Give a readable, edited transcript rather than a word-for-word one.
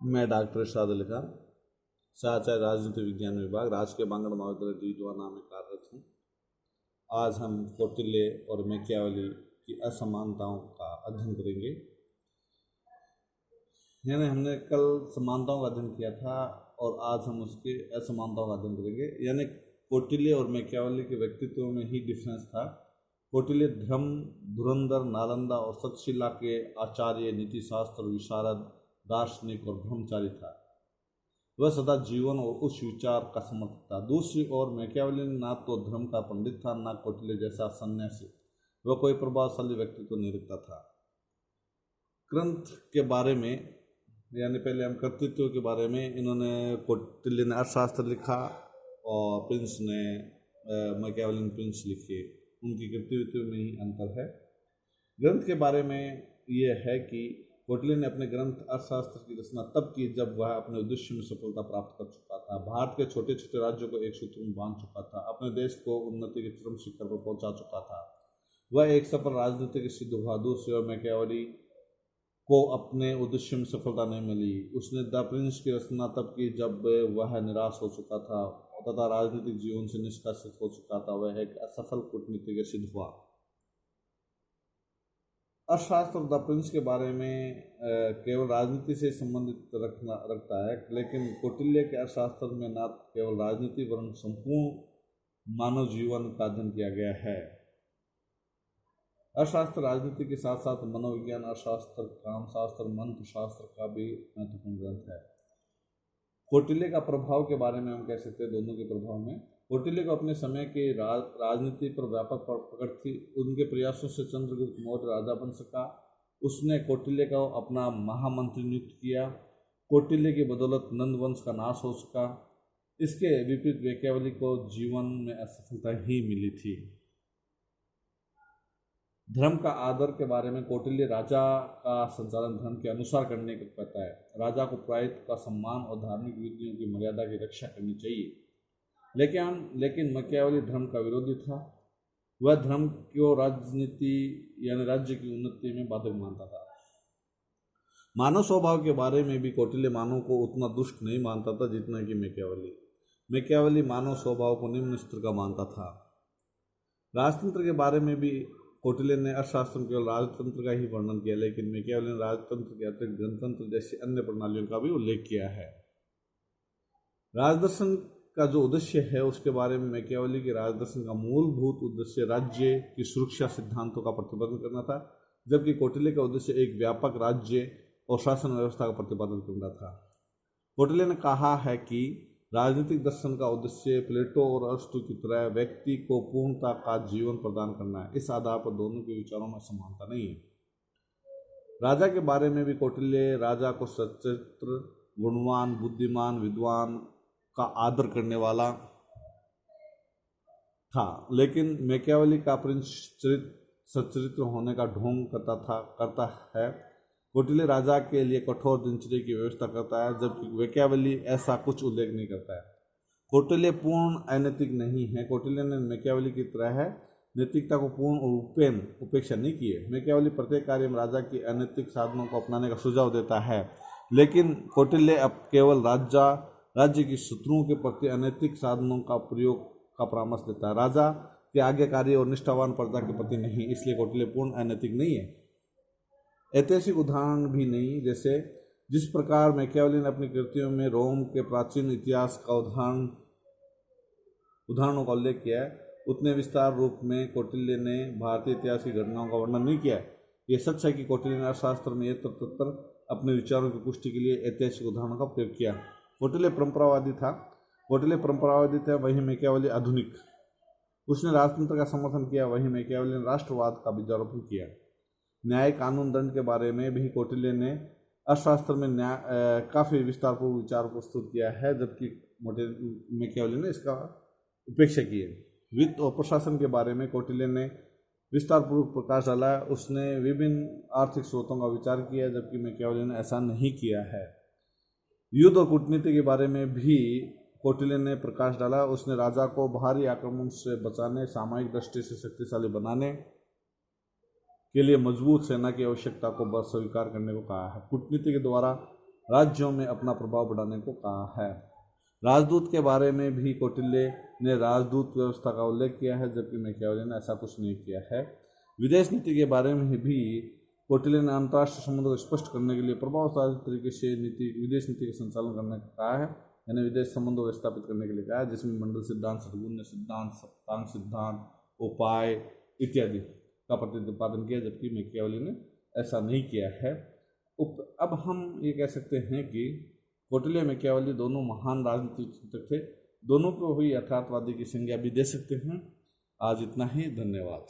मैं डॉक्टर इरशाद अली खान, सहाचार्य राजनीति विज्ञान विभाग, राजकीय बांगड़ महाविद्यालय डीडवाना में कार्यरत हूँ। आज हम कौटिल्य और मैकियावेली की असमानताओं का अध्ययन करेंगे। यानी हमने कल समानताओं का अध्ययन किया था और आज हम उसके असमानताओं का अध्ययन करेंगे। यानी कौटिल्य और मैकियावेली के व्यक्तित्व में ही डिफरेंस था। कौटिल्य धर्म, धुरंधर, नालंदा और तक्षशिला के आचार्य, नीतिशास्त्र विशारद, दार्शनिक और ब्रह्मचारी था। वह सदा जीवन और उच्च विचार का समर्थक था। दूसरी ओर मैकियावेली ना तो धर्म का पंडित था, ना कौटिल्य जैसा सन्यासी। वह कोई प्रभावशाली व्यक्तित्व नहीं रखता था। ग्रंथ के बारे में, यानी पहले हम कर्तृत्व के बारे में, इन्होंने कौटिल्य ने अर्थशास्त्र लिखा और प्रिंस ने मैकियावेली ने प्रिंस लिखे। उनकी कर्तृत्व में ही अंतर है। ग्रंथ के बारे में यह है कि कौटिल्य ने अपने ग्रंथ अर्थशास्त्र की रचना तब की जब वह अपने उद्देश्य में सफलता प्राप्त कर चुका था। भारत के छोटे छोटे राज्यों को एक सूत्र में बांध चुका था। अपने देश को उन्नति के चरम शिखर पर पहुंचा चुका था। वह एक सफल राजनीतिक सिद्ध हुआ। दूसरी ओर मैकियावेली को अपने उद्देश्य में सफलता नहीं मिली। उसने द प्रिंस की रचना तब की जब वह निराश हो चुका था तथा राजनीतिक जीवन से निष्कासित हो चुका था। वह एक असफल कूटनीतिज्ञ सिद्ध हुआ। अर्थशास्त्र द प्रिंस के बारे में केवल राजनीति से संबंधित रखता है, लेकिन कौटिल्य के अर्थशास्त्र में न केवल राजनीति वरन संपूर्ण मानव जीवन का अध्ययन किया गया है। अर्थशास्त्र राजनीति के साथ साथ मनोविज्ञान, अर्थशास्त्र, कामशास्त्र, मंत्रशास्त्र का भी महत्वपूर्ण ग्रंथ है। कौटिल्य का प्रभाव के बारे में हम कह सकते हैं, दोनों के प्रभाव में कौटिल्य को अपने समय के राजनीति पर व्यापक पकड़ थी। उनके प्रयासों से चंद्रगुप्त मौर्य राजा बन सका। उसने कौटिल्य को अपना महामंत्री नियुक्त किया। कौटिल्य की बदौलत नंद वंश का नाश हो सका। इसके विपरीत मैकियावेली को जीवन में असफलता ही मिली थी। धर्म का आदर के बारे में कौटिल्य राजा का संचालन धर्म के अनुसार करने को कहता है। राजा को प्रायित्व का सम्मान और धार्मिक विधियों की मर्यादा की रक्षा करनी चाहिए। लेकिन मैकियावेली धर्म का विरोधी था। वह धर्म को राजनीति यानी राज्य की उन्नति में बाधक मानता था। मानव स्वभाव के बारे में भी कौटिल्य मानव को उतना दुष्ट नहीं मानता था जितना कि मैकियावेली। मैकियावेली मानव स्वभाव को निम्न स्तर का मानता था। राजतंत्र के बारे में भी कौटिल्य ने अर्थशास्त्र में केवल राजतंत्र का ही वर्णन किया, लेकिन मैकियावेली ने राजतंत्र के अतिरिक्त गणतंत्र जैसी अन्य प्रणालियों का भी उल्लेख किया है। राजदर्शन का जो उद्देश्य है उसके बारे में मैकियावेली के राजदर्शन का मूलभूत उद्देश्य राज्य की सुरक्षा सिद्धांतों का प्रतिपादन करना था, जबकि कौटिल्य का उद्देश्य एक व्यापक राज्य और शासन व्यवस्था का प्रतिपादन करना था। कौटिल्य ने कहा है कि राजनीतिक दर्शन का उद्देश्य प्लेटो और अरिस्टो की तरह व्यक्ति को पूर्णता का जीवन प्रदान करना है। इस आधार पर दोनों के विचारों में समानता नहीं है। राजा के बारे में भी कौटिल्य राजा को सच्चरित्र, गुणवान, बुद्धिमान, विद्वान का आदर करने वाला था, लेकिन मैकियावेली का प्रिंस सच्चरित्र होने का ढोंग करता है। कौटिल्य राजा के लिए कठोर दिनचर्या की व्यवस्था करता है, जबकि मैकियावेली ऐसा कुछ उल्लेख नहीं करता है। कौटिल्य पूर्ण अनैतिक नहीं है। कौटिल्य ने मैकियावेली की तरह है नैतिकता को पूर्ण और उपेक्षा नहीं की है। मैकियावेली प्रत्येक कार्य में राजा की अनैतिक साधनों को अपनाने का सुझाव देता है, लेकिन कौटिल्य अब केवल राज्य की शत्रुओं के प्रति अनैतिक साधनों का प्रयोग का परामर्श देता है। राजा के आज्ञाकारी और निष्ठावान प्रजा के प्रति नहीं। इसलिए कौटिल्य पूर्ण अनैतिक नहीं है। ऐतिहासिक उदाहरण भी नहीं। जैसे जिस प्रकार मैकियावेली ने अपनी कृतियों में रोम के प्राचीन इतिहास का उदाहरणों का उल्लेख किया है, उतने विस्तार रूप में कौटिल्य ने भारतीय इतिहास की घटनाओं का वर्णन नहीं किया है। यह सच है कि कौटिल्य ने अर्थशास्त्र में यत्र अपने विचारों की पुष्टि के लिए ऐतिहासिक उदाहरणों का प्रयोग किया। कौटिल्य परंपरावादी था, वहीं मैकियावेली आधुनिक। उसने राजतंत्र का समर्थन किया, वहीं मैकियावेली ने राष्ट्रवाद का बीजारोपण किया। न्याय, कानून, दंड के बारे में भी कौटिल्य ने अर्थशास्त्र में काफ़ी विस्तारपूर्वक विचार प्रस्तुत किया है, जबकि मैकियावेली ने इसका उपेक्षा की है। वित्त और प्रशासन के बारे में कौटिल्य ने विस्तारपूर्वक प्रकाश डाला है। उसने विभिन्न आर्थिक स्रोतों का विचार किया, जबकि मैकियावेली ने ऐसा नहीं किया है। युद्ध और कूटनीति के बारे में भी कौटिल्य ने प्रकाश डाला। उसने राजा को बाहरी आक्रमण से बचाने, सामयिक दृष्टि से शक्तिशाली बनाने के लिए मजबूत सेना की आवश्यकता को स्वीकार करने को कहा है। कूटनीति के द्वारा राज्यों में अपना प्रभाव बढ़ाने को कहा है। राजदूत के बारे में भी कौटिल्य ने राजदूत व्यवस्था का उल्लेख किया है, जबकि मैकियावेली ने ऐसा कुछ नहीं किया है। विदेश नीति के बारे में भी कौटिल्य ने अंतर्राष्ट्रीय संबंधों को स्पष्ट करने के लिए प्रभावशाली तरीके से विदेश नीति का संचालन करने को कहा है, यानी विदेश संबंधों को स्थापित करने के लिए कहा है, जिसमें मंडल सिद्धांत, सद्गुण्य सिद्धांत, सप्तांग सिद्धांत, उपाय इत्यादि का प्रतिपादन किया, जबकि मैकियावेली ने ऐसा नहीं किया है। अब हम ये कह सकते हैं कि कौटिल्य मैकियावेली दोनों महान राजनीतिक चिंतक थे, दोनों को ही यथार्थवादी की संज्ञा भी दे सकते हैं। आज इतना ही, धन्यवाद।